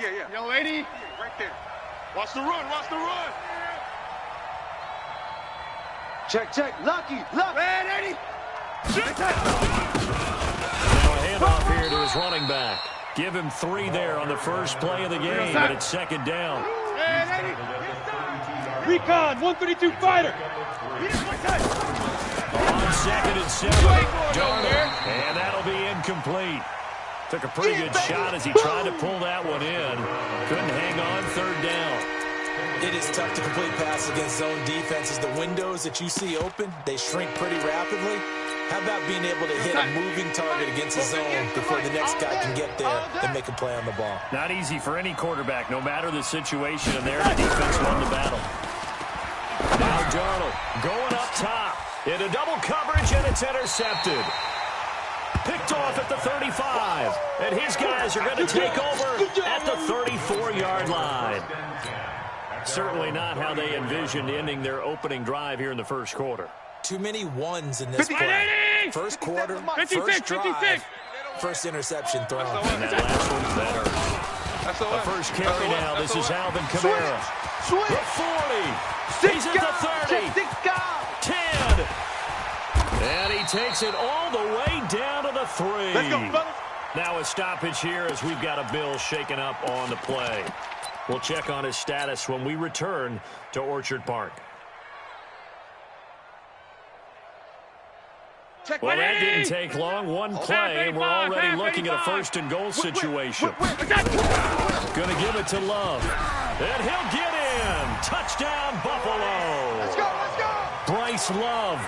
Yeah. Young lady. Yeah, right there. Watch the run. Watch the run. Check. Lucky. Red, Eddie. Now a handoff here to his running back. Give him 3 there on the first play of the game, and it's second down. Red, Eddie. Recon, 132 fighter. On 2nd and 7. Darnold, and that'll be incomplete. Took a pretty good shot as he tried to pull that one in. Couldn't hang on 3rd down. It is tough to complete passes against zone defenses. The windows that you see open, they shrink pretty rapidly. How about being able to hit a moving target against the zone before the next guy can get there and make a play on the ball? Not easy for any quarterback, no matter the situation, and there the defense won the battle. Now Darnold going up top into double coverage, and it's intercepted. Picked off at the 35, and his guys are going to take over at the 34-yard line. Certainly not how they envisioned ending their opening drive here in the first quarter. Too many ones in this play. First quarter, first drive, first interception thrown. And that last one's better. The first carry now. This is Alvin Kamara. The 40. He's at the 30. 10. And he takes it all the way down to the 3. Let's go, fellas. Now a stoppage here as we've got a Bill shaken up on the play. We'll check on his status when we return to Orchard Park. Well, that didn't take long. One play, and we're already looking at a 1st and goal situation. Going to give it to Love. And he'll get in. Touchdown, Buffalo. Let's go. Bryce Love.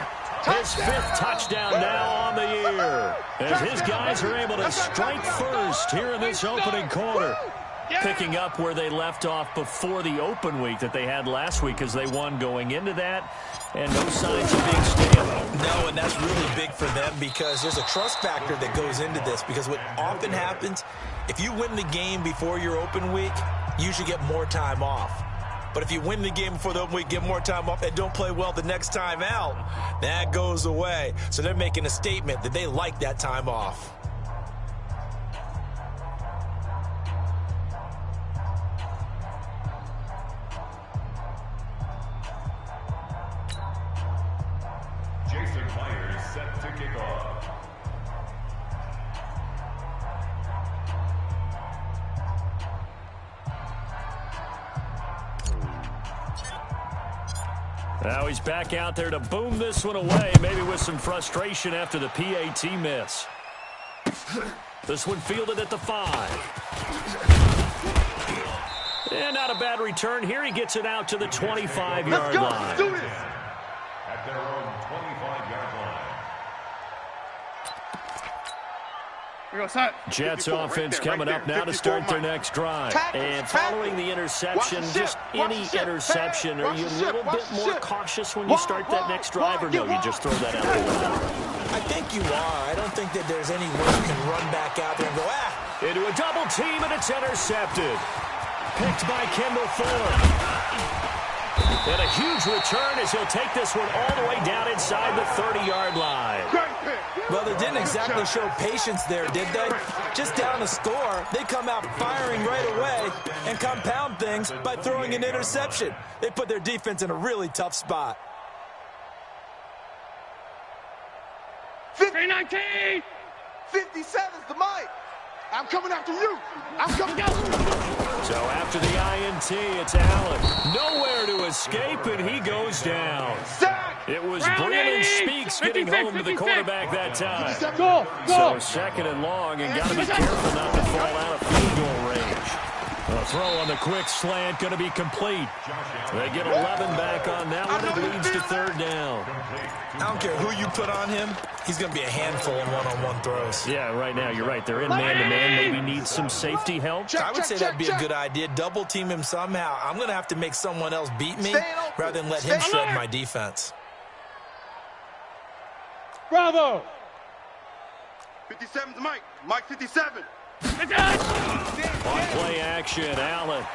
His 5th touchdown now on the year. As his guys are able to strike first here in this opening quarter. Picking up where they left off before the open week that they had last week as they won going into that. And no signs of being stale. No, and that's really big for them because there's a trust factor that goes into this. Because what often happens, if you win the game before your open week, you usually get more time off. But if you win the game before the open week, get more time off, and don't play well the next time out, that goes away. So they're making a statement that they like that time off. Set to kick off. Now he's back out there to boom this one away, maybe with some frustration after the PAT miss. This one fielded at the 5. And not a bad return here. He gets it out to the 25-yard line. Let's do this. At their own 25-yard line. Jets offense coming up now to start their next drive. And following the interception, just any interception, are you a little bit more cautious when you start that next drive, or no, you just throw that out the window? I think you are. I don't think that there's any way you can run back out there and go, Into a double team, and it's intercepted. Picked by Kendall Thorne. And a huge return as he'll take this one all the way down inside the 30-yard line. Well, they didn't exactly show patience there, did they? Just down a score, they come out firing right away and compound things by throwing an interception. They put their defense in a really tough spot. 319! 57's the mic. I'm coming after you. I'm coming after you. So after the INT, it's Allen. Nowhere to escape, and he goes down. It was Braylon Speaks getting home to the quarterback that time. Go. So 2nd and long, and got to be careful not to fall out of field goal range. A throw on the quick slant going to be complete. They get 11 back on that one. It leads to 3rd down. I don't care who you put on him. He's going to be a handful in one-on-one throws. Yeah, right now, you're right. They're in man-to-man. Maybe need some safety help. I would say that'd be a good idea. Double team him somehow. I'm going to have to make someone else beat me rather than let him shred my defense. Bravo! 57's Mike. Mike 57. On play action, Allen.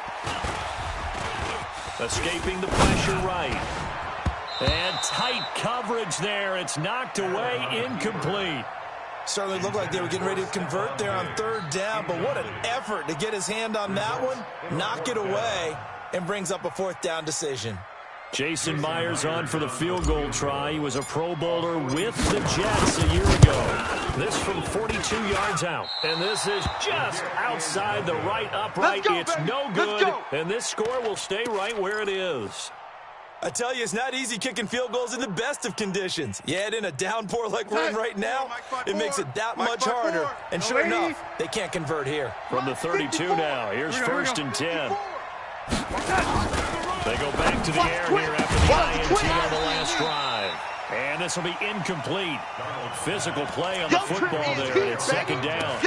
Escaping the pressure right. And tight coverage there. It's knocked away, incomplete. Certainly looked like they were getting ready to convert there on third down, but what an effort to get his hand on that one, knock it away, and brings up a fourth down decision. Jason Myers on for the field goal try. He was a Pro Bowler with the Jets a year ago. This from 42 yards out. And this is just outside the right upright. It's no good. And this score will stay right where it is. I tell you, it's not easy kicking field goals in the best of conditions. You add in a downpour like we're in right now, it makes it that much harder. And sure enough, they can't convert here. From the 32 now, here's 1st and 10. They go back to the air here after the INT on the last drive. And this will be incomplete. Physical play on the football there, and it's 2nd down.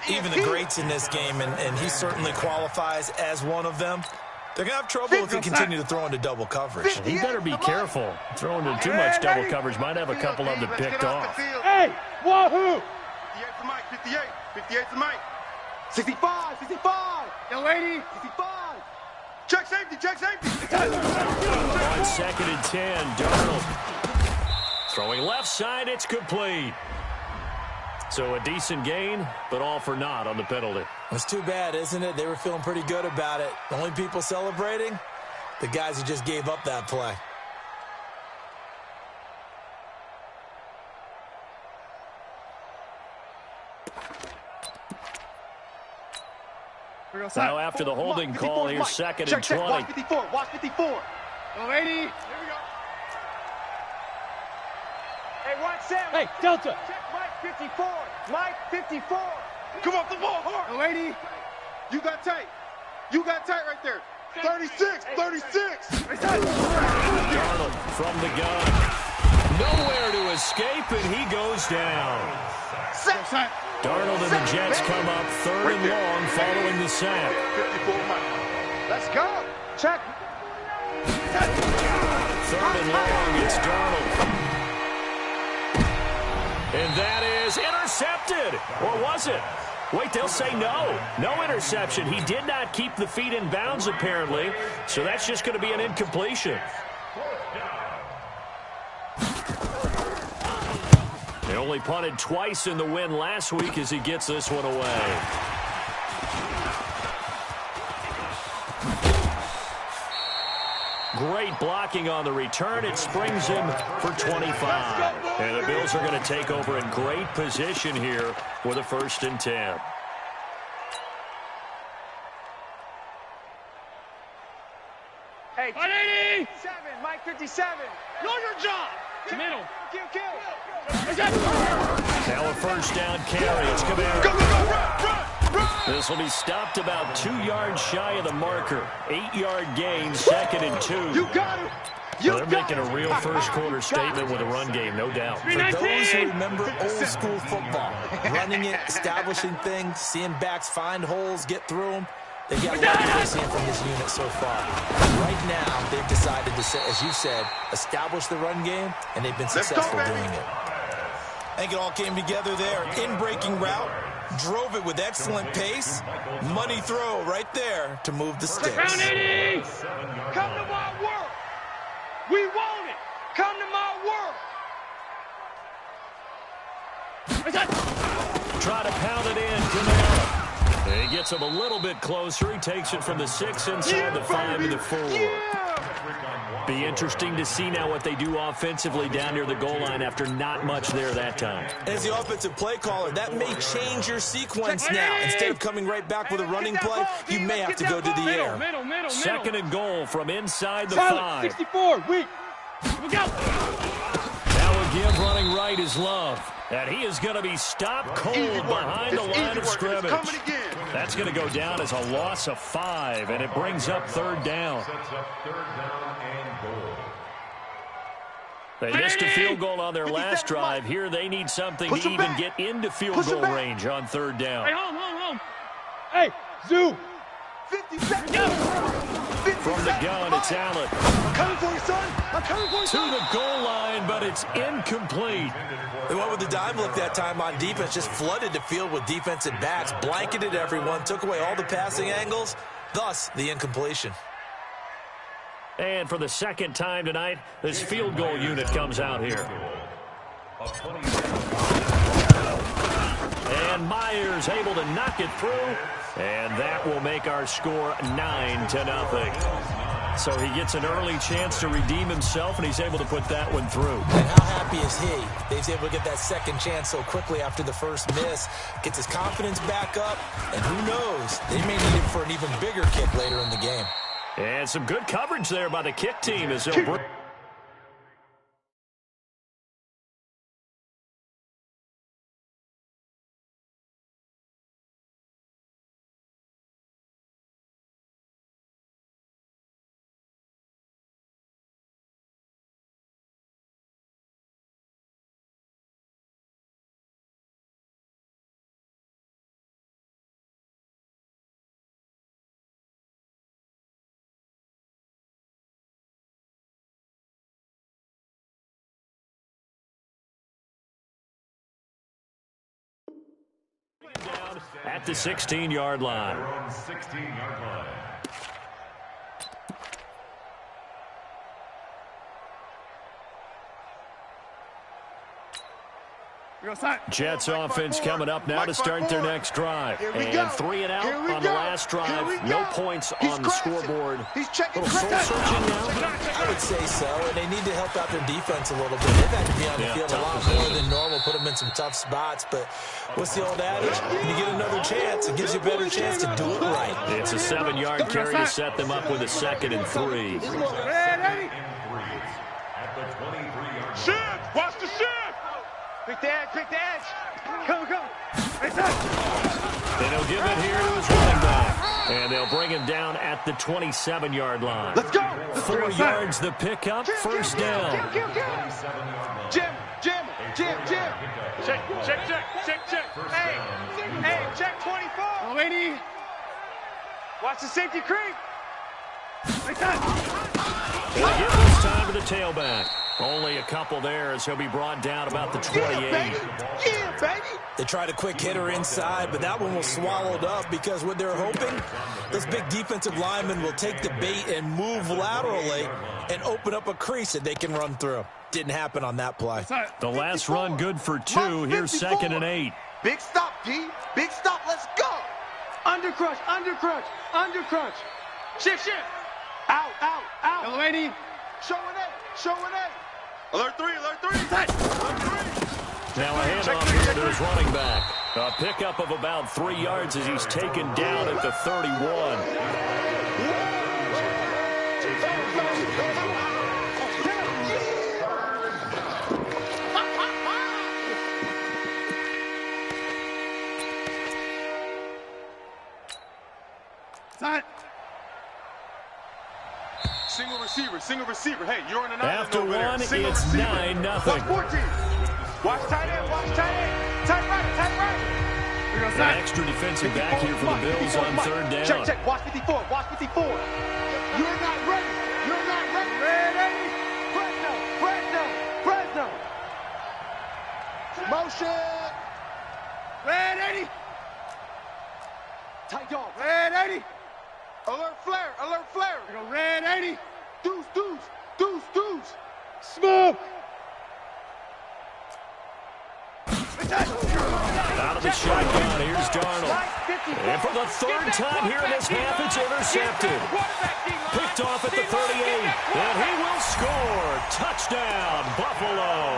Even the greats in this game, and he certainly qualifies as one of them, they're going to have trouble if he continue to throw into double coverage. He better be careful. Throwing into too much double coverage might have a couple of them picked off. Hey, wahoo! 58's the mic, 58. 58's the mic. 65, 65. Young lady. 65. Check safety, check safety. On 2nd and 10, Darnold. Throwing left side, it's complete. So a decent gain, but all for naught on the penalty. It's too bad, isn't it? They were feeling pretty good about it. The only people celebrating, the guys who just gave up that play. Now after the holding call, here's 2nd and 20. Watch 54, watch 54. Young lady. Here we go. Hey, watch Sam. Hey, Delta. Check Mike 54. Mike 54. Come off the ball hard. Young lady. You got tight. You got tight right there. 36, 36. Darnold from the gun. Nowhere to escape, and he goes down. Darnold and the Jets come up 3rd and long following the sack. 54 Mike. Let's go. Check. 3rd and long, it's Darnold. And that is intercepted. Or was it? Wait, they'll say no. No interception. He did not keep the feet in bounds, apparently. So that's just going to be an incompletion. They only punted twice in the win last week as he gets this one away. Great blocking on the return. It springs him for 25. And the Bills are going to take over in great position here with a 1st and 10. Hey, 180. 7, Mike 57. Know your job. Middle. Kill. Now a 1st down carry. It's Camaro. Go, run. This will be stopped about 2 yards shy of the marker. 8-yard gain, 2nd and 2. You got it. They're making a real first-quarter statement with a run game, no doubt. For those who remember old-school football, running it, establishing things, seeing backs find holes, get through them, they've got a lot to be seeing from this unit so far. Right now, they've decided to, as you said, establish the run game, and they've been successful doing it. I think it all came together there. In-breaking route, drove it with excellent pace. Money throw right there to move the sticks. Round 80. Come to my world. We want it. Come to my world. Try to pound it in. Camaro. He gets him a little bit closer. He takes it from the 6 inside the 5 to the 4. Be interesting to see now what they do offensively down near the goal line after not much there that time. As the offensive play caller, that may change your sequence now. Instead of coming right back with a running play, you may have to go to the air. Middle. 2nd and goal from inside the 5. 64. Weak. Look out. Now a give running right is Love. And he is going to be stopped cold behind the line of scrimmage. That's going to go down as a loss of 5, and it brings up 3rd down. They missed a field goal on their last drive. Here they need something to even get into field goal range on 3rd down. Hey, home. Hey, Zoo. 50 seconds. From the gun, it's Allen. I'm coming for you, son. I'm coming for you, To the goal line, but it's incomplete. They went with the dime look that time on defense, just flooded the field with defensive backs, blanketed everyone, took away all the passing angles, thus the incompletion. And for the 2nd time tonight, this field goal unit comes out here. And Myers able to knock it through. And that will make our score 9-0. So he gets an early chance to redeem himself, and he's able to put that one through. And how happy is he? He's able to get that second chance so quickly after the first miss. Gets his confidence back up, and who knows? They may need him for an even bigger kick later in the game. And some good coverage there by the kick team as they'll bring... down at the 16-yard line. 16-yard line. Jets offense coming up now to start their next drive. And 3 and out on the last drive. No points on the scoreboard. He's checking. Little soul searching now. I would say so, and they need to help out their defense a little bit. They've had to be on the field a lot more than normal, put them in some tough spots. But what's the old adage? When you get another chance, it gives you a better chance to do it right. It's a 7-yard carry to set them up with a 2nd and 3. At the 23-yard line. Shift! Watch the shift! Pick the edge, pick the edge. Come. And he'll give it here to his running back. And they'll bring him down at the 27-yard line. Let's go. 4 yards the pickup, first down. Jim. Check. Hey, check 24. Oh, lady. Watch the safety creep. And they give this time to the tailback. Only a couple there as he'll be brought down about the 28. Yeah, baby. They tried a quick hitter inside, but that one was swallowed up because what they're hoping, this big defensive lineman will take the bait and move laterally and open up a crease that they can run through. Didn't happen on that play. The last run good for 2. Here's 2nd and 8. Big stop, D. Big stop. Let's go. Under crunch. Shift. Out. Yellow lady. Showing A. Alert 3. Now a handoff here to his running back. A pickup of about 3 yards as he's taken down at the 31. Single receiver. Hey, you're in an island After over there. one, it's Single receiver. 9-0. Watch 14. Watch tight end. Tight right. An extra defensive back here for the Bills on 3rd down. Check. Watch 54. You're not ready. Ready. Fresno. Motion. Ready. Tight dog. Ready. Alert flare. Go ready. Deuce. Smoke. Out of the shotgun, here's Darnold. And for the 3rd time here in this half, it's intercepted. Picked off at the 38, and he will score. Touchdown, Buffalo.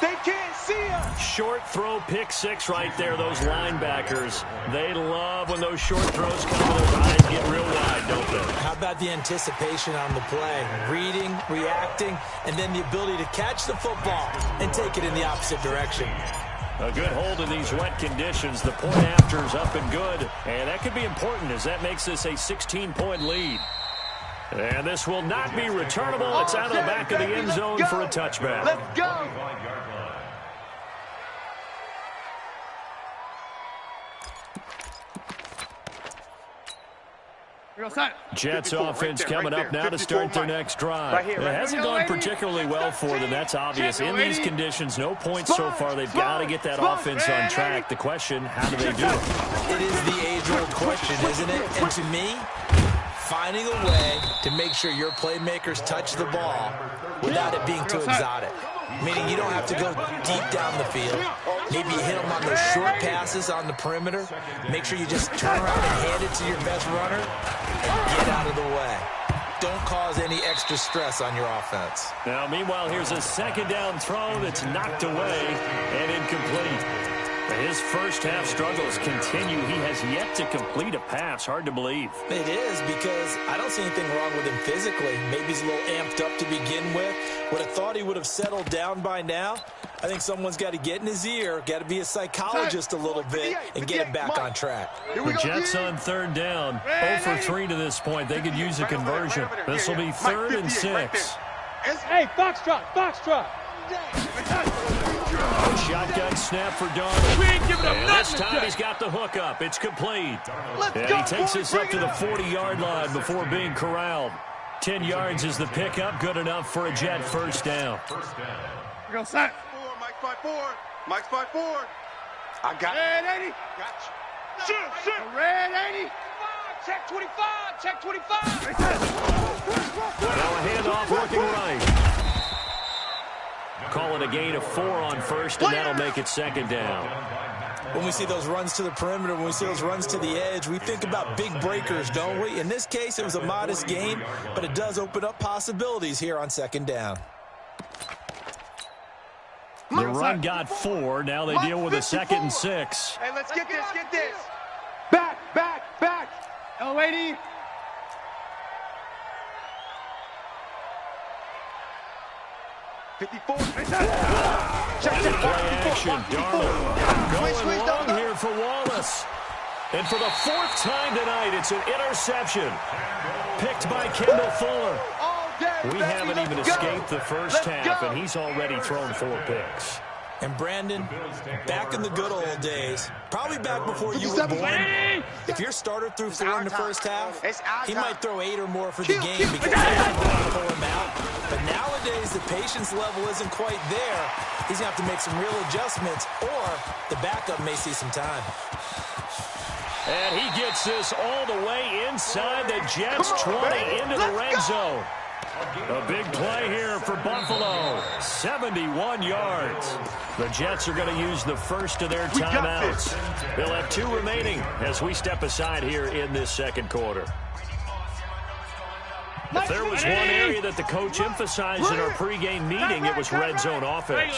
They can't see him. Short throw, pick 6 right there, those linebackers. They love when those short throws come and their eyes get real wide, don't they? How about the anticipation on the play? Reading, reacting, and then the ability to catch the football and take it in the opposite direction. A good hold in these wet conditions. The point after is up and good. And that could be important as that makes this a 16-point lead. And this will not be returnable. It's out of the back of the end zone for a touchback. Let's go. Jets offense coming up now to start their next drive. It hasn't gone particularly well for them, that's obvious. In these conditions, no points so far. They've got to get that offense on track. The question, how do they do it? It is the age-old question, isn't it? And to me, finding a way to make sure your playmakers touch the ball without it being too exotic. Meaning you don't have to go deep down the field. Maybe you hit them on those short passes on the perimeter. Make sure you just turn around and hand it to your best runner and get out of the way. Don't cause any extra stress on your offense. Now, meanwhile, here's a second down throw that's knocked away and incomplete. His first half struggles continue. He has yet to complete a pass. Hard to believe. It is, because I don't see anything wrong with him physically. Maybe he's a little amped up to begin with. Would have thought he would have settled down by now. I think someone's got to get in his ear, got to be a psychologist a little bit, and get him back on track. The Jets on third down. 0 for 3 to this point. They could use a conversion. This will be 3rd and 6. Hey, foxtrot, foxtrot. Shotgun snap for Darnold. We ain't giving up And nothing. this time he's got the hook up. It's complete. Let's And go, he takes boys, us up to bring the it 40-yard line before being corralled. 10 yards is the pickup. Good enough for a Jet first down. Go, set. Mike's 5-4. Mike's 5-4. I got Red 80. Gotcha. Shoot. Red 80. Check 25. Check 25. Now a handoff looking right. Call it a gain of 4 on first, and that'll make it second down. When we see those runs to the perimeter, when we see those runs to the edge, we think about big breakers, don't we? In this case, it was a modest gain, but it does open up possibilities here on second down. The run got 4. Now they deal with a 2nd and 6. Hey, let's get this, get this. Back. L80. Play action. Darnold going long here for Wallace. And for the 4th time tonight, it's an interception. Picked by Kendall Fuller. We haven't even escaped the first half, and he's already thrown 4 picks. And Brandon, back in the good old days, probably back before you were born, if your starter threw 4 in the first half, he might throw 8 or more for the game because they might want to pull him out. But nowadays, the patience level isn't quite there. He's going to have to make some real adjustments, or the backup may see some time. And he gets this all the way inside the Jets' 20 into the red zone. A big play here for Buffalo. 71 yards. The Jets are going to use the first of their timeouts. They'll have 2 remaining as we step aside here in this second quarter. If there was one area that the coach emphasized in our pregame meeting, it was red zone offense.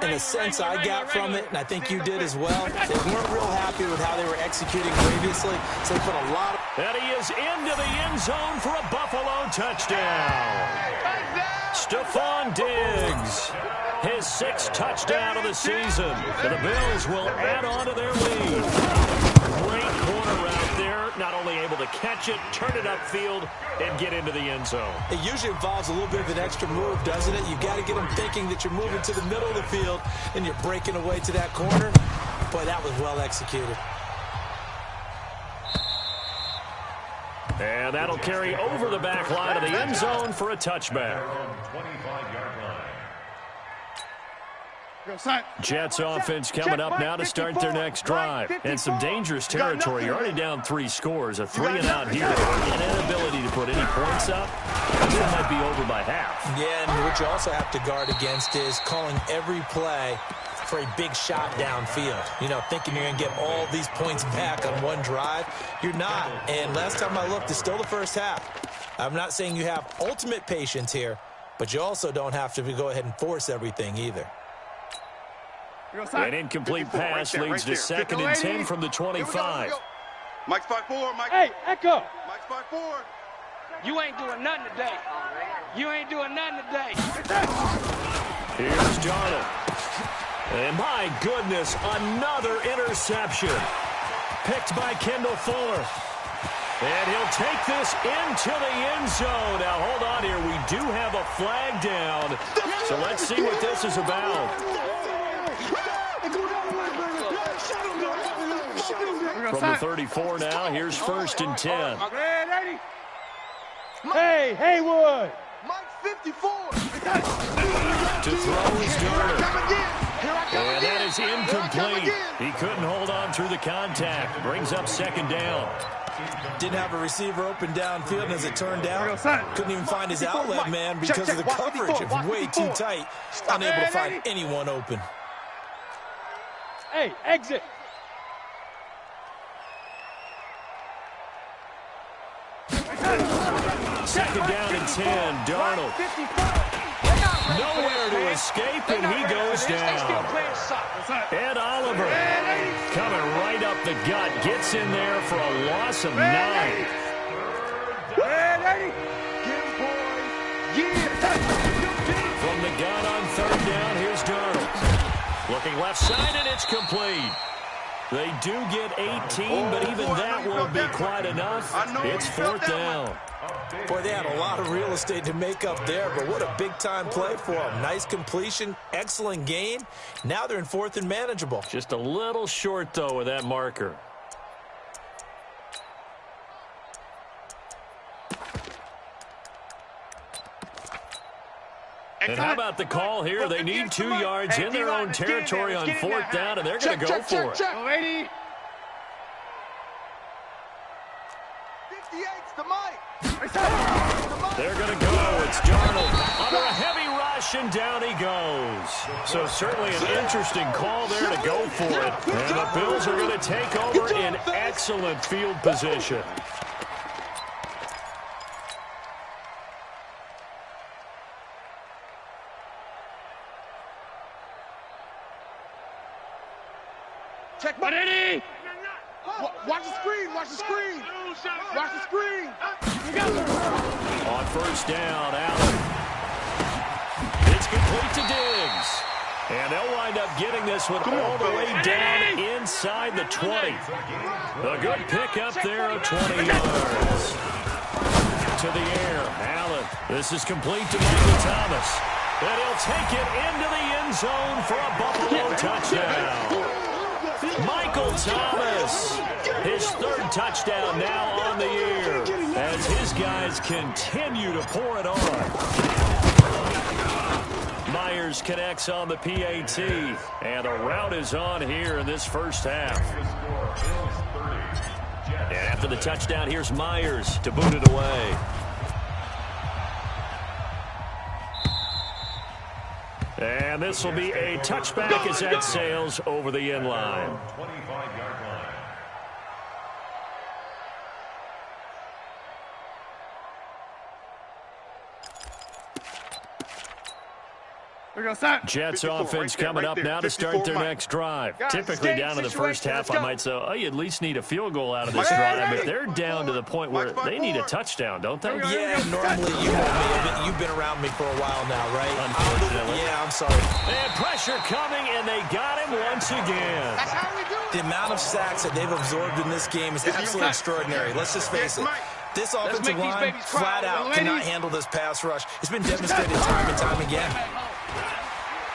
And the sense I got from it, and I think you did as well, they weren't real happy with how they were executing previously, so they put a lot of... And he is into the end zone for a Buffalo touchdown. Stephon Diggs, his 6th touchdown of the season. And the Bills will add on to their lead. Great corner route there. Not only able to catch it, turn it upfield, and get into the end zone. It usually involves a little bit of an extra move, doesn't it? You've got to get them thinking that you're moving to the middle of the field and you're breaking away to that corner. Boy, that was well executed. And that'll carry over the back line of the end zone for a touchback. Jets offense coming up now to start their next drive. And some dangerous territory. You're already down 3 scores. A 3-and-out here. An inability to put any points up. This one might be over by half. Yeah, and what you also have to guard against is calling every play for a big shot downfield. You know, thinking you're going to get all these points back on one drive. You're not. And last time I looked, it's still the first half. I'm not saying you have ultimate patience here, but you also don't have to go ahead and force everything either. An incomplete pass leads to 2nd and 10 from the 25. Mike's 5-4. Mike. Hey, Echo. Mike's 5-4. You ain't doing nothing today. You ain't doing nothing today. Here's Darnold. And my goodness, another interception. Picked by Kendall Fuller. And he'll take this into the end zone. Now, hold on here. We do have a flag down. So let's see what this is about. From the 34 now, here's 1st and 10. Hey, Haywood. Mike's 54. To throw is Darnold. And that is incomplete. He couldn't hold on through the contact. Brings up 2nd down. Didn't have a receiver open downfield, and as it turned out, couldn't even find his outlet man because of the coverage. It was way too tight. Unable to find anyone open. Hey, exit. Second down and 10. Darnold. Nowhere to escape, and he goes down. Ed Oliver coming right up the gut. Gets in there for a loss of 9. From the gun on third down, here's Darnold. Looking left side, and it's complete. They do get 18, but even that won't be quite enough. It's fourth down. Boy, they had a lot of real estate to make up there, but what a big-time play for them. Nice completion, excellent gain. Now they're in fourth and manageable. Just a little short, though, with that marker. And how about the call here? They need 2 yards in their own territory on fourth down, and they're going to go for it. 80. 58's the mic. They're going to go. It's Darnold under a heavy rush, and down he goes. So certainly an interesting call there to go for it. And the Bills are going to take over in excellent field position. Check my Eddie. Watch the screen. Watch the screen. Watch the screen. On first down, Allen. It's complete to Diggs. And they'll wind up getting this one all the way down inside the 20. A good pickup there of 20 yards. To the air, Allen. This is complete to Michael Thomas. And he'll take it into the end zone for a Buffalo touchdown. Michael Thomas, his third touchdown now on the year as his guys continue to pour it on. Myers connects on the PAT, and a rout is on here in this first half. And after the touchdown, here's Myers to boot it away. And this will be a touchback as that sails over the end line. 25-yard line. Jets offense coming up now to start their next drive. Typically down in the first half, I might say, oh, you at least need a field goal out of this drive. But they're down to the point where they need a touchdown, don't they? Yeah, normally you know me. You've been around me for a while now, right? Unfortunately. Yeah, I'm sorry. And pressure coming, and they got him once again. That's how we do it. The amount of sacks that they've absorbed in this game is absolutely extraordinary. Let's just face it. This offensive line flat out cannot handle this pass rush. It's been demonstrated time and time again.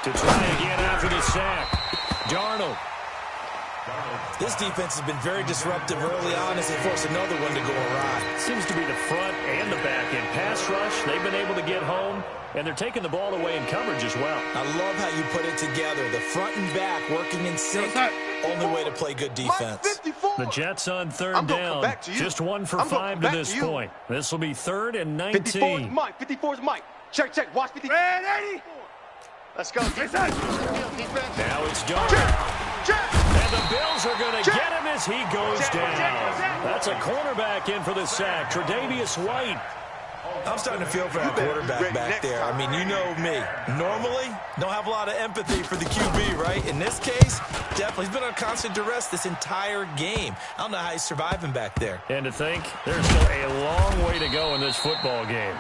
To try again after the sack. Darnold. This defense has been very disruptive early on as they force another one to go awry. Seems to be the front and the back end pass rush. They've been able to get home, and they're taking the ball away in coverage as well. I love how you put it together. The front and back working in sync. Only way to play good defense. The Jets on third down. Just 1 for 5 to this point. This will be 3rd and 19. 54's Mike. 54's Mike. Check, check. Watch 50. Let's go. Now it's Darnold. And the Bills are going to get him as he goes down. That's a cornerback in for the sack. Tre'Davious White. I'm starting to feel for that quarterback back there. I mean, you know me. Normally, don't have a lot of empathy for the QB, right? In this case, definitely. He's been on constant duress this entire game. I don't know how he's surviving back there. And to think, there's still a long way to go in this football game.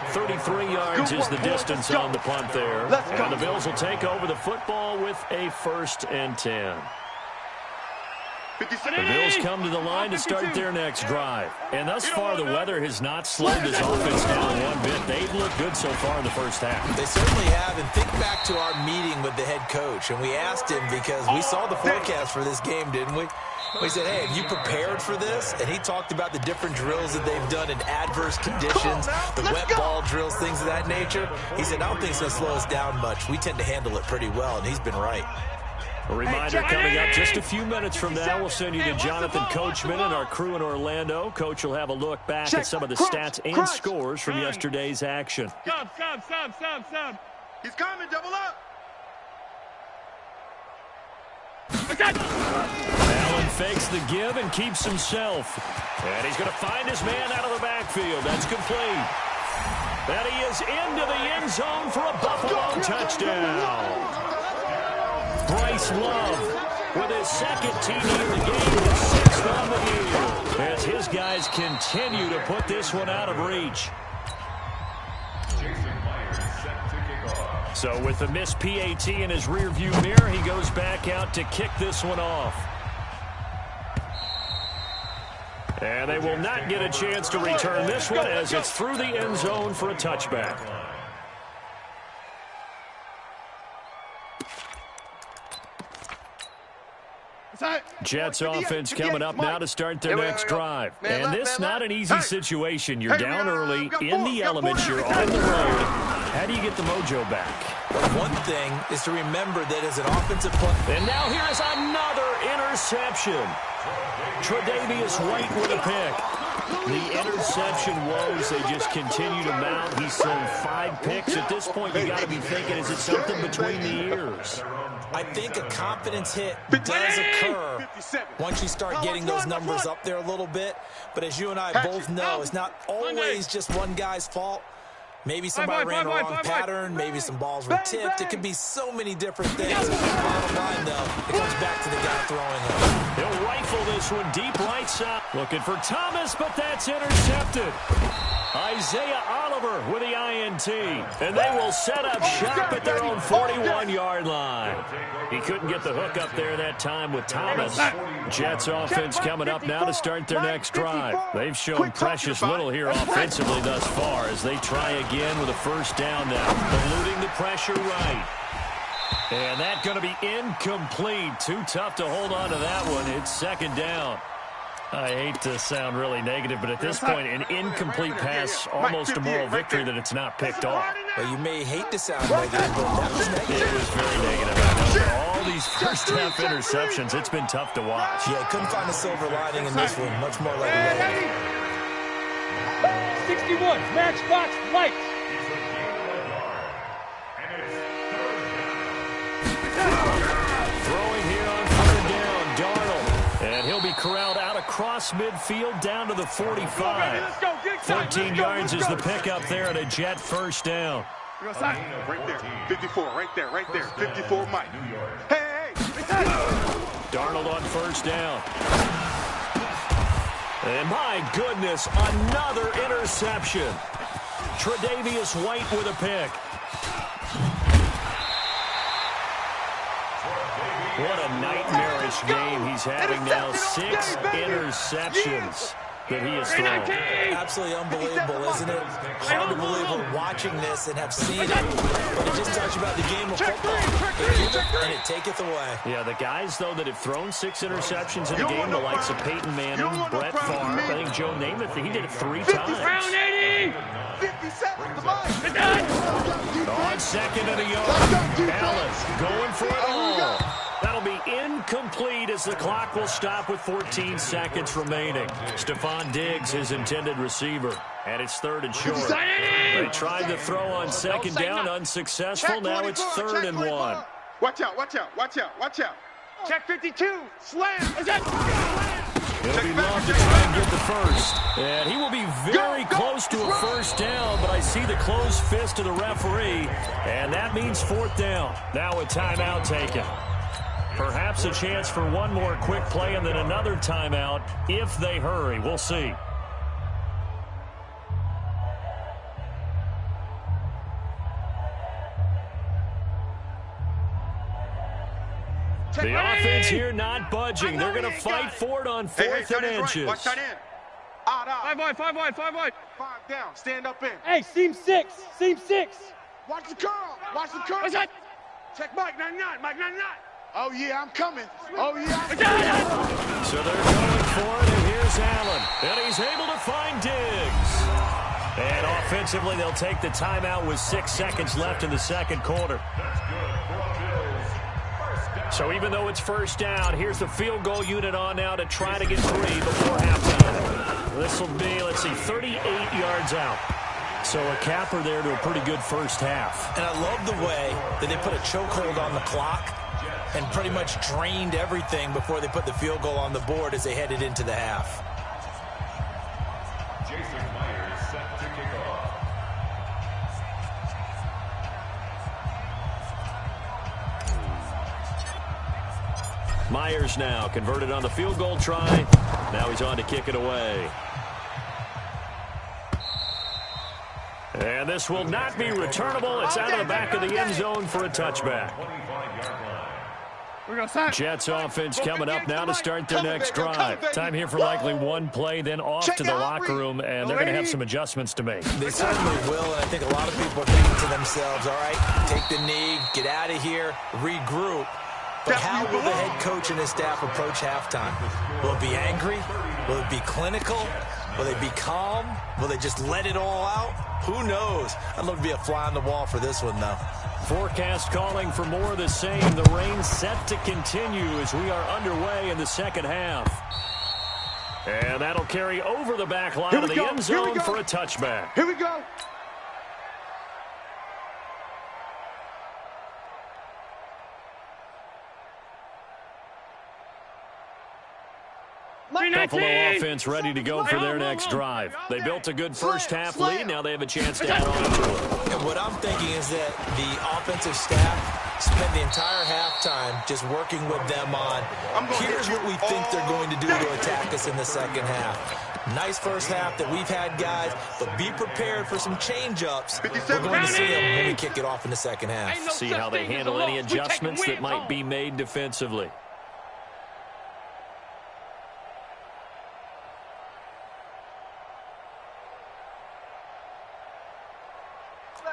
33 yards is the distance on the punt there. And the Bills will take over the football with a 1st and 10. The Bills come to the line to start their next drive. And thus far, the weather has not slowed this offense down one bit. They've looked good so far in the first half. They certainly have. And think back to our meeting with the head coach. And we asked him because we saw the forecast for this game, didn't we? We said, hey, have you prepared for this? And he talked about the different drills that they've done in adverse conditions, the wet ball drills, things of that nature. He said, I don't think it's going to slow us down much. We tend to handle it pretty well, and he's been right. A reminder coming up just a few minutes from now. We'll send you to Jonathan Coachman and our crew in Orlando. Coach will have a look back at some of the stats and scores from yesterday's action. Stop. He's coming. Double up. Allen fakes the give and keeps himself. And he's going to find his man out of the backfield. That's complete. And he is into the end zone for a Buffalo touchdown. Bryce Love with his second TD in the game, the sixth on the year, as his guys continue to put this one out of reach. So with the missed PAT in his rearview mirror, he goes back out to kick this one off. And they will not get a chance to return this one as it's through the end zone for a touchback. Jets offense coming up now to start their next drive. And this not an easy situation. You're down early, in the elements, you're on the road. How do you get the mojo back? One thing is to remember that as an offensive player. And now here is another interception. Tre'Davious White with a pick. The interception woes, they just continue to mount. He's thrown 5 picks. At this point, you got to be thinking, is it something between the ears? I think a confidence hit does occur once you start getting those numbers up there a little bit. But as you and I both know, it's not always just one guy's fault. Maybe somebody ran a wrong pattern. Maybe some balls were tipped. It could be so many different things. Bottom line, though, it comes back to the guy throwing it. He'll rifle this one deep right side. Looking for Thomas, but that's intercepted. Isaiah Oliver with the INT. And they will set up shop at their own 41-yard line. He couldn't get the hook up there that time with Thomas. Jets offense coming up now to start their next drive. They've shown precious little here offensively thus far as they try again with a first down now. Eluding the pressure right. And that's going to be incomplete. Too tough to hold on to that one. It's second down. I hate to sound really negative, but at this point, an incomplete pass, almost a moral victory that it's not picked off. Well, you may hate to sound negative, but that was negative. It was very negative. I know. For all these first-half interceptions, it's been tough to watch. Yeah, couldn't find a silver lining in this one. Much more like a 61, Matchbox Lights. Throwing here on third down, Darnold. And he'll be corralled out across midfield down to the 45. 14 yards is the pickup there at a Jet first down. Right there, 54, right there, 54 Mike. Hey! Darnold on first down. And my goodness, another interception. Tre'Davious White with a pick. What a nightmarish game he's having now. 6 interceptions that he has thrown. Absolutely unbelievable, isn't it? Hard to believe we're watching this and have seen it, but it just tells you about the game of football. And it taketh away. Yeah, the guys, though, that have thrown 6 interceptions in a game, the likes of Peyton Manning, Brett Favre, I think Joe Namath, he did it 3 times. Round 80. 57, the ball. On second and a yard. Allen going for it all. That'll be incomplete as the clock will stop with 14 seconds remaining. Stephon Diggs, his intended receiver. And it's third and short. They tried to throw on second down, unsuccessful. Now it's third and 1. Watch out, watch out, watch out, watch out. Check 52. Slam. It'll be Love to try and get the first. And he will be very close to a first down, but I see the closed fist of the referee. And that means fourth down. Now a timeout taken. Perhaps a chance for one more quick play and then another timeout if they hurry. We'll see. The offense here not budging. They're going to fight for it on fourth and inches. Watch that in. Out. 5 wide. 5 down. Stand up in. Hey, seam 6. Watch the curl. Watch the curl. What's that? Check Mike 99. Mike 99. Oh, yeah, I'm coming. So they're going for it, and here's Allen. And he's able to find Diggs. And offensively, they'll take the timeout with 6 seconds left in the second quarter. So even though it's first down, here's the field goal unit on now to try to get 3 before halftime. This will be, 38 yards out. So a capper there to a pretty good first half. And I love the way that they put a chokehold on the clock. and pretty much drained everything before they put the field goal on the board as they headed into the half. Jason Myers set to kick off. Myers now converted on the field goal try. Now he's on to kick it away. And this will not be returnable. It's out of the back of the end zone for a touchback. Jets offense coming up now to start their next drive. Time here for likely one play, then off to the locker room, and they're going to have some adjustments to make. They certainly will, and I think a lot of people are thinking to themselves, all right, take the knee, get out of here, regroup. But how will the head coach and his staff approach halftime? Will it be angry? Will it be clinical? Will they be calm? Will they just let it all out? Who knows? I'd love to be a fly on the wall for this one, though. Forecast calling for more of the same. The rain set to continue as we are underway in the second half. And that'll carry over the back line of the end zone for a touchback. Here we go. Buffalo offense ready to go for their next drive. They built a good first-half lead. Now they have a chance to add on to it. And what I'm thinking is that the offensive staff spent the entire halftime just working with them on, here's what we think they're going to do to attack us in the second half. Nice first half that we've had, guys, but be prepared for some change-ups. We're going to see them when we kick it off in the second half. See how they handle any adjustments that might be made defensively.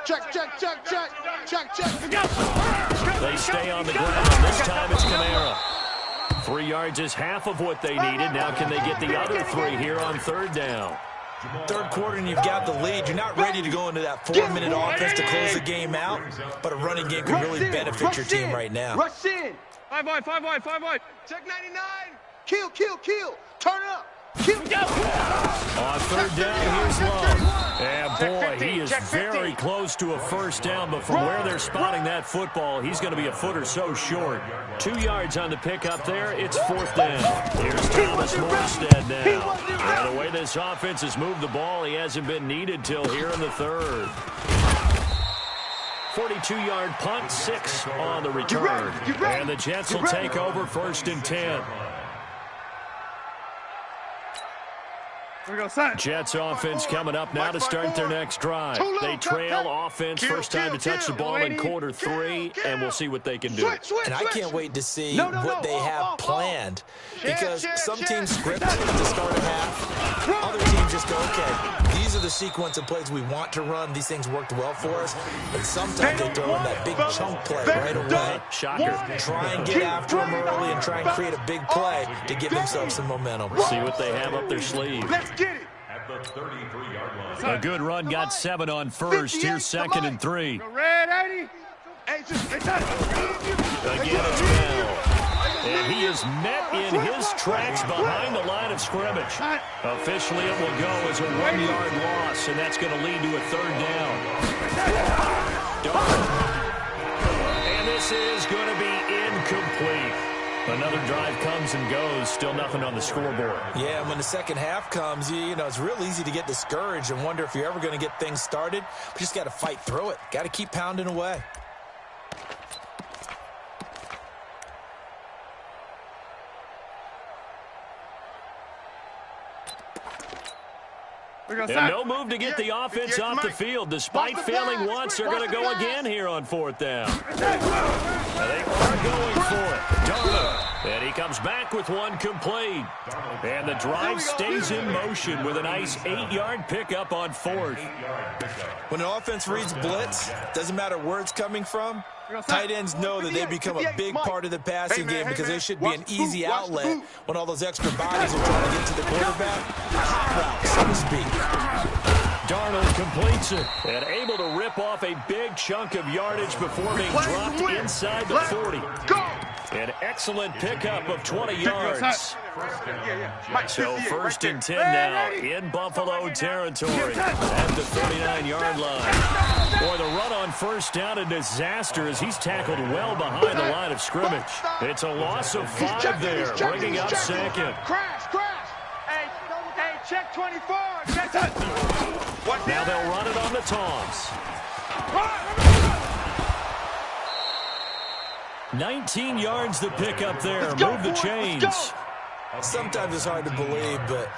Check. They stay on the ground, and this time it's Kamara. 3 yards is half of what they needed. Now can they get the other 3 here on third down? Third quarter and you've got the lead. You're not ready to go into that 4-minute offense to close the game out, but a running game can really benefit your team right now. Rush in. 5 wide. Check 99. Kill. Turn up. On third down, here's Love. And boy, he is very close to a first down, but from where they're spotting that football, he's going to be a foot or so short. 2 yards on the pickup there. It's fourth down. Here's Thomas Morstead now. And the way this offense has moved the ball, he hasn't been needed till here in the third. 42-yard punt, 6 on the return. And the Jets will take over first and 10. Jets offense coming up now to start their next drive. They trail offense, first time to touch the ball in quarter 3, and we'll see what they can do. And I can't wait to see what they have planned, because some teams script at the start of half. Other teams just go, okay, these are the sequence of plays we want to run. These things worked well for us. And sometimes they throw in that big chunk play right away. Shocker. Try and get after them early and try and create a big play to give themselves some momentum. See what they have up their sleeve. Let's get it. At the 33-yard line. A good run got 7 on first. Here's second and 3. Red 80. Again, it's Bell. And he is met in his tracks behind the line of scrimmage. Officially, it will go as a 1-yard loss, and that's going to lead to a third down. And this is going to be incomplete. Another drive comes and goes, still nothing on the scoreboard. Yeah, and when the second half comes, you know, it's real easy to get discouraged and wonder if you're ever going to get things started. But you just got to fight through it. Got to keep pounding away. And no move to get the offense off the field. Despite failing once, they're going to go again here on fourth down. They are going for it. Darnold. And he comes back with one complete. And the drive stays in motion with a nice 8-yard pickup on fourth. When an offense reads blitz, doesn't matter where it's coming from, tight ends know that they become a big part of the passing game because they should be an easy outlet when all those extra bodies are trying to get to the quarterback. Hot route, so to speak. Darnold completes it and able to rip off a big chunk of yardage before being dropped inside the 40. An excellent pickup of 20 yards. So first and 10 now in Buffalo territory at the 39-yard line. Boy, the run on first down, a disaster as he's tackled well behind the line of scrimmage. It's a loss of 5 there, bringing up second. Crash. Hey, check 24. Now they'll run it on the Toms. 19 yards the pickup there. Move the chains. Sometimes it's hard to believe, but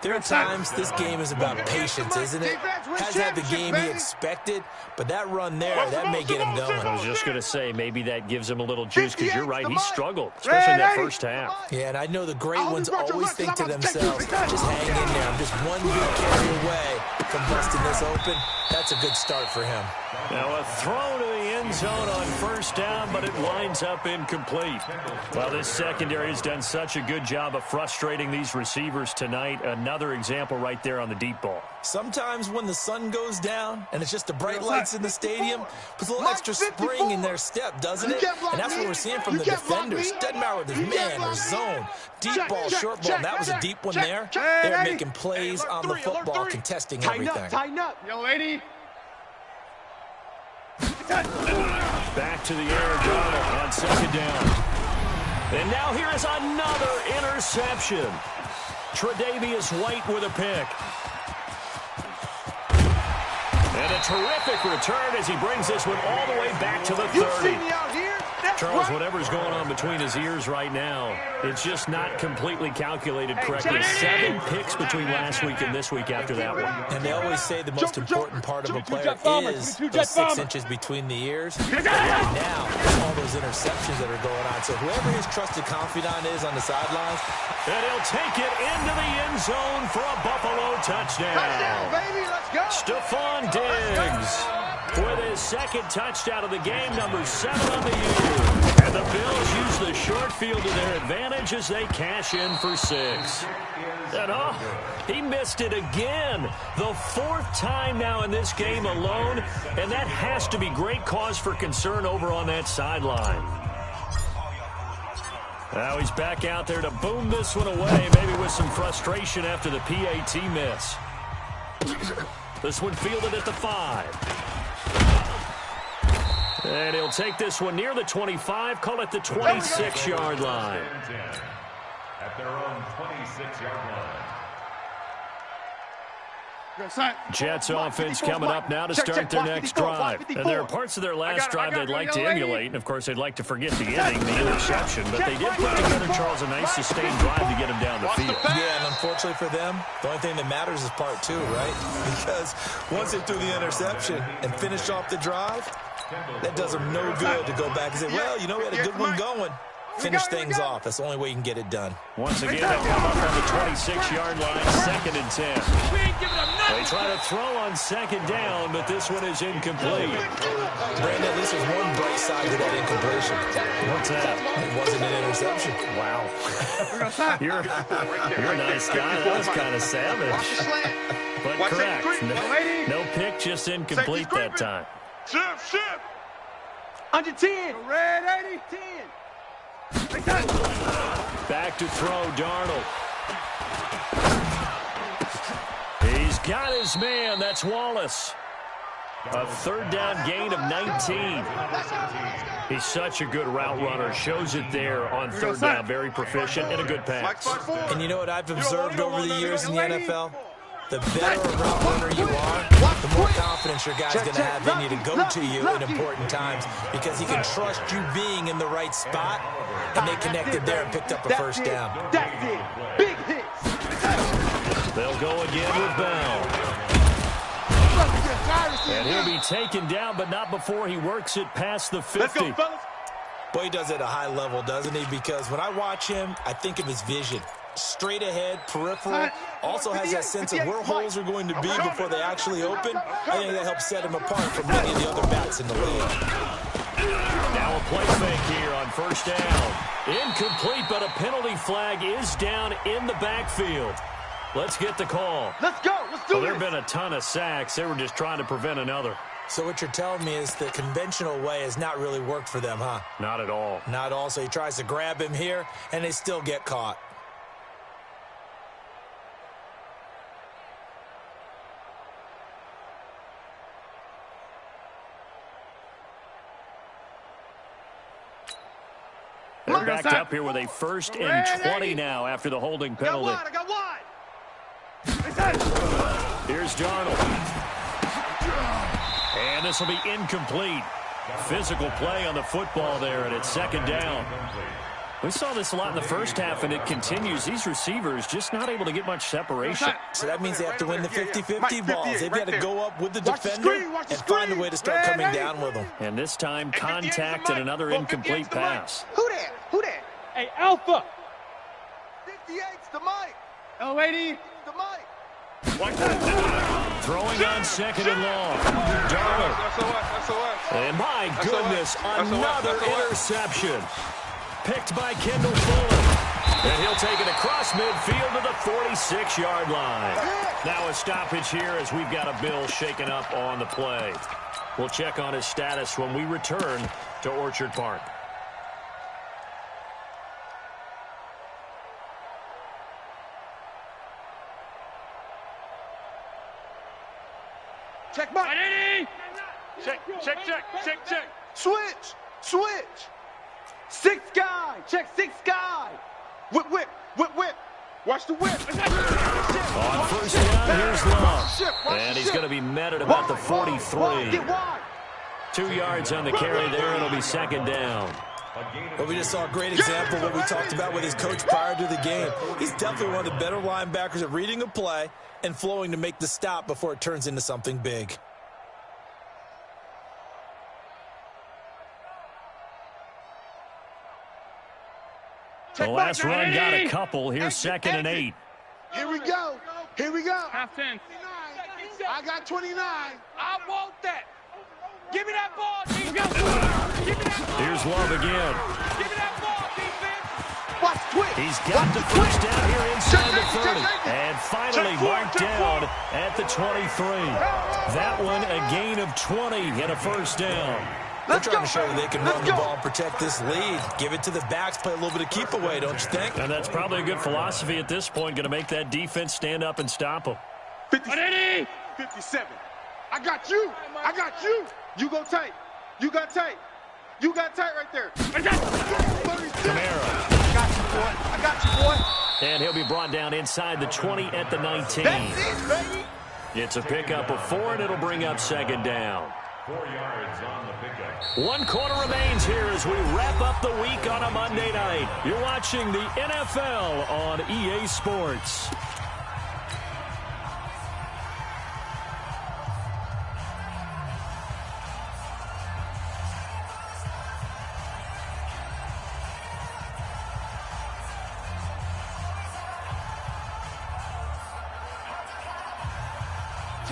there are times this game is about patience, isn't it? Hasn't had the game he expected, but that run there, that may get him going. I was just going to say, maybe that gives him a little juice, because you're right, he struggled, especially in that first half. Yeah, and I know the great ones always think to themselves, just hang in there. I'm just one good carry away from busting this open. That's a good start for him. Now a throw to the end zone on first down, but it winds up incomplete. Well, this secondary has done such a good job of frustrating these receivers tonight. Another example right there on the deep ball. Sometimes when the sun goes down and it's just the bright lights in the stadium, puts a little extra spring in their step, doesn't it? And that's what we're seeing from the defenders. Doesn't matter whether it's man or zone. Deep ball, short ball, and that was a deep one there. They're making plays on the football, contesting everything. Tighten up. Yo, lady. Back to the air, Donald on second down. And now here is another interception. Tre'Davious White with a pick. And a terrific return as he brings this one all the way back to the 30. You see me out here? Charles, whatever's going on between his ears right now, it's just not completely calculated correctly. 7 picks between last week and this week after that one. And they always say the most important part of a player is those 6 inches between the ears. But right now, it's all those interceptions that are going on. So whoever his trusted confidant is on the sidelines. And he'll take it into the end zone for a Buffalo touchdown. Touchdown, baby, let's go. Stephon Diggs with his second touchdown of the game, number 7 on the year. And the Bills use the short field to their advantage as they cash in for 6. And he missed it again. The 4th time now in this game alone, and that has to be great cause for concern over on that sideline. Now he's back out there to boom this one away, maybe with some frustration after the PAT miss. This one fielded at the 5. And he'll take this one near the 25, call it the 26-yard line. At their own 26-yard line. Jets offense coming up now to start their next drive. And there are parts of their last drive they'd like to emulate, and of course they'd like to forget the inning, the interception, but they did put together, Charles, a nice sustained drive to get him down the field. Yeah, and unfortunately for them, the only thing that matters is part 2, right? Because once they threw the interception and finished off the drive, that does them no good to go back and say, well, you know, we had a good one going. Finish things off. That's the only way you can get it done. Once again, they come up on the 26-yard line, 2nd and 10. They try to throw on second down, but this one is incomplete. Brandon, at least there's one bright side to that incompletion. What's that? It wasn't an interception. Wow. You're a nice guy. That was kind of savage. But correct. No pick, just incomplete that time. Shift. Under 10. Red 80. 10. Back to throw, Darnold. He's got his man. That's Wallace. A 3rd down gain of 19. He's such a good route runner. Shows it there on 3rd down. Very proficient and a good pass. And you know what I've observed over the years in the NFL? The better a route runner you are, the more confidence your guy's going to have in you to go to you in important times, because he can trust you being in the right spot, and they connected there and picked up a first down. That's it. Big hits. They'll go again with Bell. And he'll be taken down, but not before he works it past the 50. Let's go, fellas. Boy, he does it at a high level, doesn't he? Because when I watch him, I think of his vision. Straight ahead, peripheral, also has that sense of where holes are going to be before they actually open. I think that helps set him apart from many of the other backs in the league. Now a play fake here on first down. Incomplete, but a penalty flag is down in the backfield. Let's get the call. Let's go. Let's do Well, there it. have been a ton of sacks. They were just trying to prevent another. So what you're telling me is the conventional way has not really worked for them, huh? Not at all. Not at all. So he tries to grab him here, and they still get caught. They're backed up here with a 1st and 20 now after the holding penalty. I got wide. Here's Darnold. And this will be incomplete. Physical play on the football there, and it's 2nd down. We saw this a lot in the first half, and it continues. These receivers just not able to get much separation. So that means they have to win the 50-50 balls. They've got to go up with the defender and find a way to start coming down with them. And this time, contact and another incomplete pass. Who that? Who that? Hey, Alpha. 58's the mic. L80. The mic. Throwing on 2nd and long. Darnold. And my goodness, another interception. Picked by Kendall Fuller. And he'll take it across midfield to the 46-yard line. Now a stoppage here as we've got a Bill shaken up on the play. We'll check on his status when we return to Orchard Park. Check back. Check. Switch. 6th guy. Check 6th guy. Whip. Watch the whip. On 1st down, here's Long. And he's going to be met at about the 43. 2 yards on the carry there. It'll be 2nd down. Well, we just saw a great example of what we talked about with his coach prior to the game. He's definitely one of the better linebackers at reading a play and flowing to make the stop before it turns into something big. The last run got a couple. Here's 2nd and 8. Here we go. Half 10. I got 29. I want that. Give me that ball, defense. Give me that ball. Here's Love again. Give me that ball, defense. Watch quick. He's got the 1st down here inside the 30. And finally marked down at the 23. That one a gain of 20 and a 1st down. They're trying to show that they can run the ball and protect this lead. Give it to the backs, play a little bit of keep away, don't you think? And that's probably a good philosophy at this point, going to make that defense stand up and stop them. 57. I got you. You go tight. You got tight right there. Kamara. I got you, boy. And he'll be brought down inside the 20 at the 19. That's it, baby. It's a pickup of 4, and it'll bring up 2nd down. 4 yards on the pickup. 1 quarter remains here as we wrap up the week on a Monday night. You're watching the NFL on EA Sports.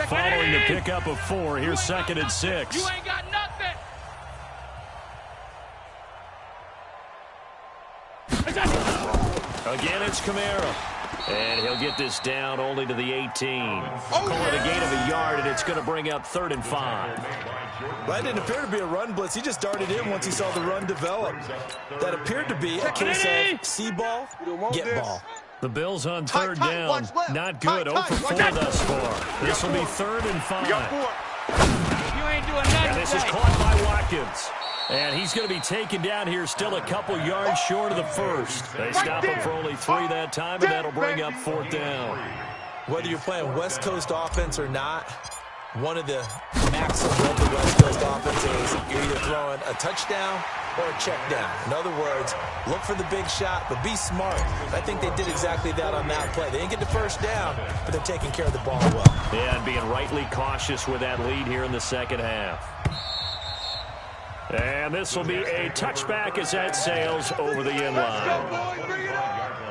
Following the pickup of 4, here's 2nd and 6. You ain't got nothing. Again, it's Kamara. And he'll get this down only to the 18. Call it a gain of a yard, and it's going to bring up 3rd and 5. That didn't appear to be a run blitz. He just darted in once he saw the run develop. That appeared to be a case of see ball, get ball. The Bills on 3rd down. Not good. 0 for 4 thus far. This will be 3rd and 5. You ain't doing nothing. And this is caught by Watkins. And he's going to be taken down here still a couple yards short of the 1st. They stop him for only 3 that time, and that'll bring up 4th down. Whether you're playing West Coast offense or not, one of the maxims of the West Coast offense is you're either throwing a touchdown or a check down. In other words, look for the big shot, but be smart. I think they did exactly that on that play. They didn't get the 1st down, but they're taking care of the ball well. Yeah, and being rightly cautious with that lead here in the 2nd half. And this will be a touchback as that sails over the end line.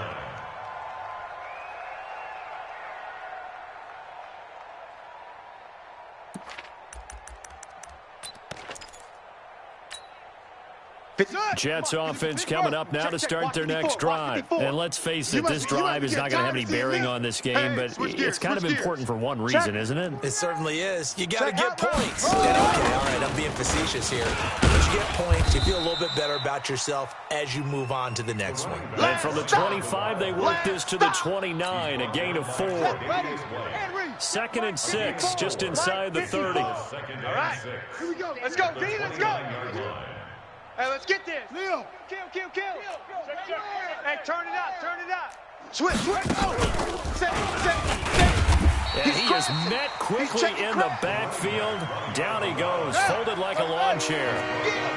Jets offense coming up now to start their next drive. And let's face it, this drive is not going to have any bearing on this game, but it's kind of important for one reason, isn't it? It certainly is. You got to get points. And okay, all right, I'm being facetious here. But you get points, you feel a little bit better about yourself as you move on to the next one. And from the 25, they work this to the 29, a gain of 4. 2nd and 6, just inside the 30. All right, here we go. Let's go, D, let's go. Hey, let's get this. Leo. Kill. Hey, turn it up. Switch. And he is met quickly in the backfield. Down he goes, folded like a lawn chair.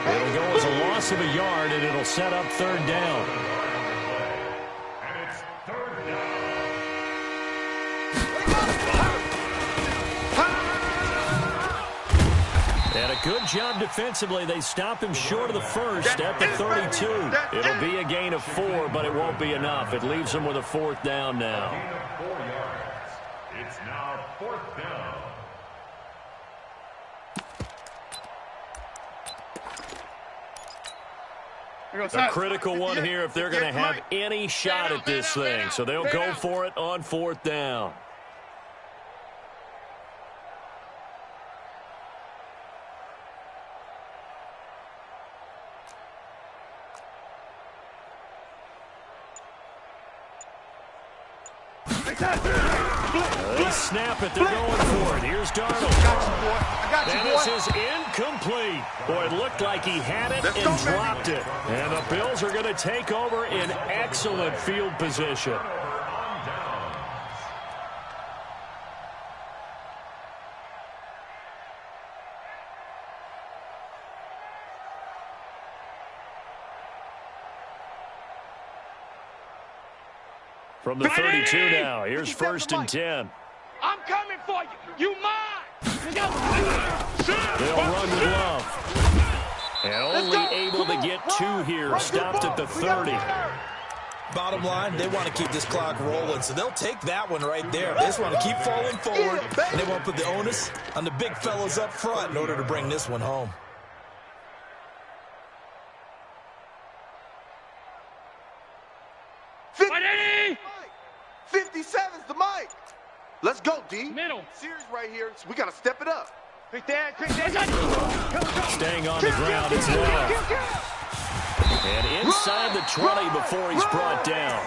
It'll go as a loss of a yard, and it'll set up 3rd down. And it's 3rd down. And a good job defensively. They stop him short of the first at the 32. It'll be a gain of 4, but it won't be enough. It leaves them with a 4th down now. Gain of 4 yards. It's now 4th down. A critical one here if they're going to have any shot at this thing. So they'll go for it on 4th down. They snap it. They're going for it. Here's Darnold. I got you, And boy. this is incomplete. Boy, it looked like he had it and dropped it. And the Bills are going to take over in excellent field position. From the 32 now, here's 1st and 10. I'm coming for you. You mine. They'll run with Love. And only able to get 2 here, stopped at the 30. Bottom line, they want to keep this clock rolling, so they'll take that one right there. They just want to keep falling forward, and they won't put the onus on the big fellas up front in order to bring this one home. Ready? 57's the mic. Let's go, D. Middle. Series right here. So we got to step it up. Quick there. Staying on the ground is Love. And inside the 20 before he's brought down.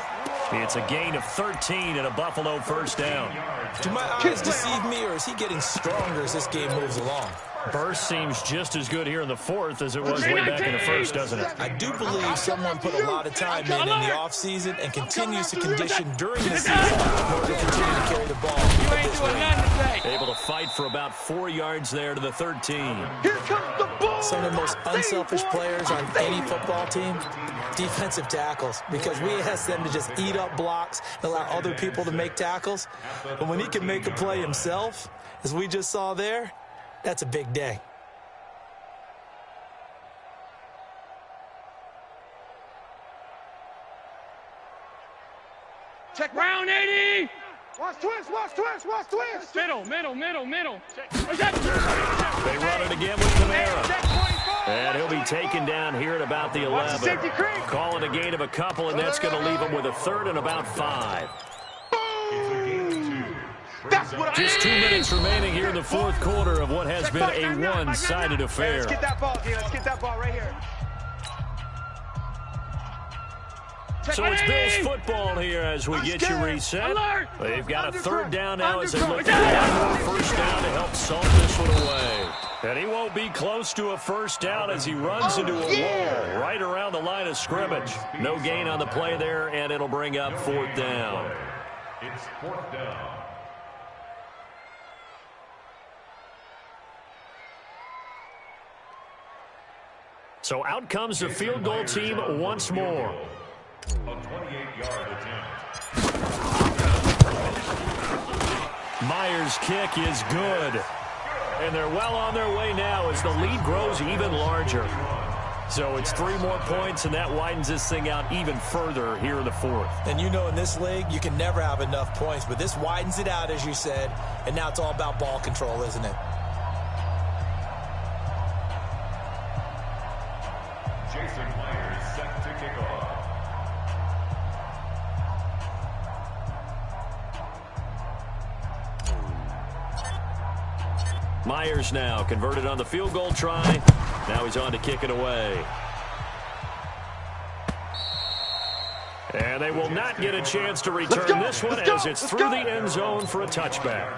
It's a gain of 13 and a Buffalo 1st down. Do my eyes deceive me, or is he getting stronger as this game moves along? Burst seems just as good here in the 4th as it was way back in the 1st, doesn't it? I do believe someone put a lot of time in the offseason and continues to condition during the season in order to continue to carry the ball. You ain't doing nothing today. Able to fight for about 4 yards there to the 13. Here comes the ball. Some of the most unselfish players on any football team, defensive tackles, because we ask them to just eat up blocks and allow other people to make tackles. But when he can make a play himself, as we just saw there, that's a big day. Check round 80. Watch twist. Middle. They run it again with Kamara. And he'll be taken down here at about the 11. Calling a gain of a couple, and that's going to leave him with a 3rd and about 5. Just 2 minutes remaining here in the 4th quarter of what has been a one-sided affair. Let's get that ball, D. Let's get that ball right here. So it's Bills football here as we get you reset. They've got a 3rd down now as they look for one 1st down to help salt this one away. And he won't be close to a 1st down as he runs into a wall right around the line of scrimmage. No gain on the play there, and it'll bring up 4th down. It's 4th down. So out comes the field goal team once more. A 28-yard attempt. Myers' kick is good. And they're well on their way now as the lead grows even larger. So it's 3 more points, and that widens this thing out even further here in the 4th. And you know in this league, you can never have enough points, but this widens it out, as you said, and now it's all about ball control, isn't it? Jason Myers now converted on the field goal try. Now he's on to kick it away. And they will not get a chance to return this one as it's through the end zone for a touchback.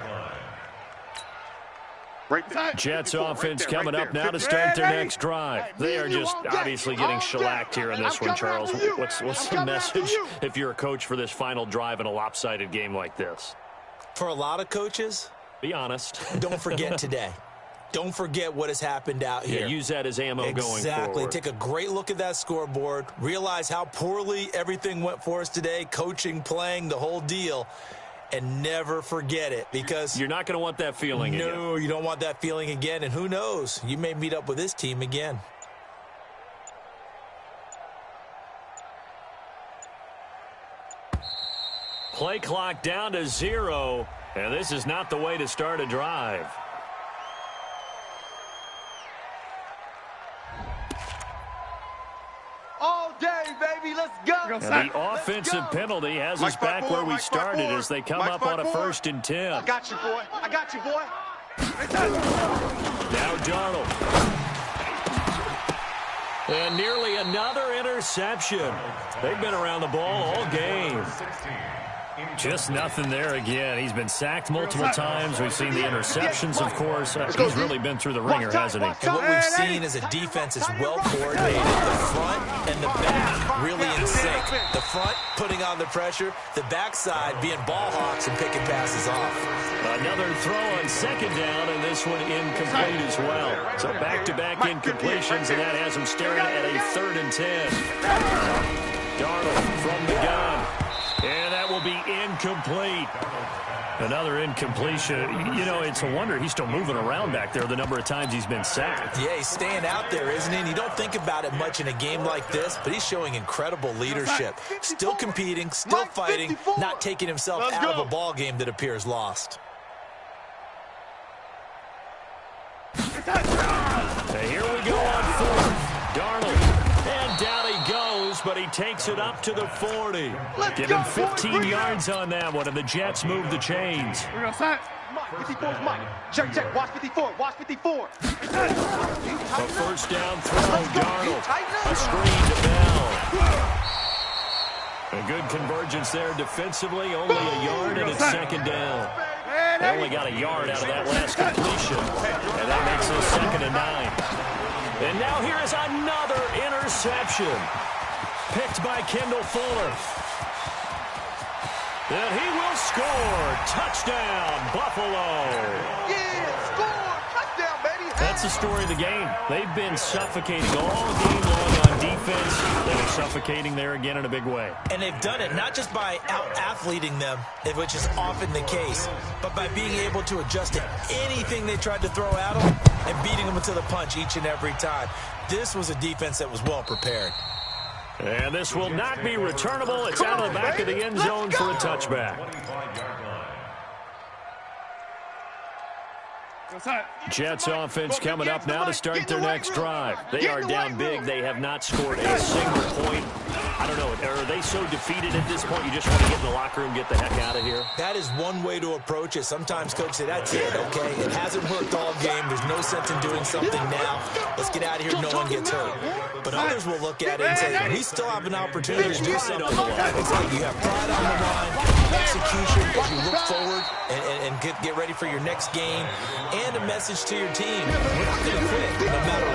Jets offense coming up now to start their next drive. They are just obviously getting shellacked here in this one, Charles. What's the message if you're a coach for this final drive in a lopsided game like this? For a lot of coaches, be honest. Don't forget today. Don't forget what has happened out here. Yeah, use that as ammo going forward. Exactly. Take a great look at that scoreboard. Realize how poorly everything went for us today. Coaching, playing, the whole deal. And never forget it, because you're not going to want that feeling again. No, you don't want that feeling again. And who knows? You may meet up with this team again. Play clock down to 0. And this is not the way to start a drive. All day, baby, let's go. And the offensive penalty has us back where we started as they come up on a 1st and 10. I got you, boy. I got you, boy. Now Darnold. And nearly another interception. They've been around the ball all game. Just nothing there again. He's been sacked multiple times. We've seen the interceptions, of course. He's really been through the ringer, hasn't he? And what we've seen is a defense is well coordinated. The front and the back really in sync. The front putting on the pressure. The backside being ball hawks and picking passes off. Another throw on 2nd down, and this one incomplete as well. So back-to-back incompletions, and that has him staring at a 3rd and 10. Darnold from the gun. And that will be incomplete. Another incompletion. You know, it's a wonder he's still moving around back there the number of times he's been sacked. Yeah, he's staying out there, isn't he? And you don't think about it much in a game like this, but he's showing incredible leadership. Still competing, still fighting, not taking himself out of a ball game that appears lost. And here we go on 4th. Darnold. And down he goes, but he takes it up to the 40. Give him 15 yards on that one, and the Jets move the chains. Mike, 54's Mike. Check, check. Watch 54. Watch 54. A 1st down throw, Darnold. A screen to Bell. A good convergence there defensively. Only a yard, and it's 2nd down. They only got a yard out of that last completion, and that makes it 2nd and 9. And now here is another interception. Picked by Kendall Fuller. And he will score. Touchdown, Buffalo. Yeah, score. Touchdown, baby. That's the story of the game. They've been suffocating all game long on defense. They were suffocating there again in a big way. And they've done it not just by out-athleting them, which is often the case, but by being able to adjust to anything they tried to throw at them and beating them to the punch each and every time. This was a defense that was well prepared. And this will not be returnable. It's out of the back of the end zone for a touchback. Jets offense coming up now to start their next drive. They are down big. They have not scored a single point. I don't know. Are they so defeated at this point you just want to get in the locker room, get the heck out of here? That is one way to approach it. Sometimes coaches say, that's it, okay? It hasn't worked all game. There's no sense in doing something now. Let's get out of here. No one gets hurt. But others will look at it and say, we still have an opportunity to do something. It's like you have pride on the line, execution as you look forward and get ready for your next game, and a message to your team. We're not going to quit no matter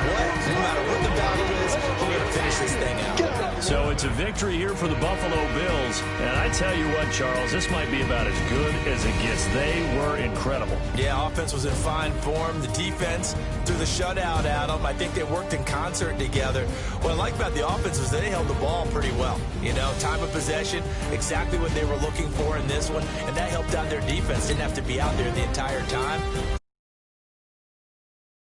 what the battle is. We're going to finish this thing out. So it's a victory here for the Buffalo Bills. And I tell you what, Charles, this might be about as good as it gets. They were incredible. Yeah, offense was in fine form. The defense threw the shutout at them. I think they worked in concert together. What I like about the offense was they held the ball pretty well. You know, time of possession, exactly what they were looking for in this one. And that helped out their defense. Didn't have to be out there the entire time.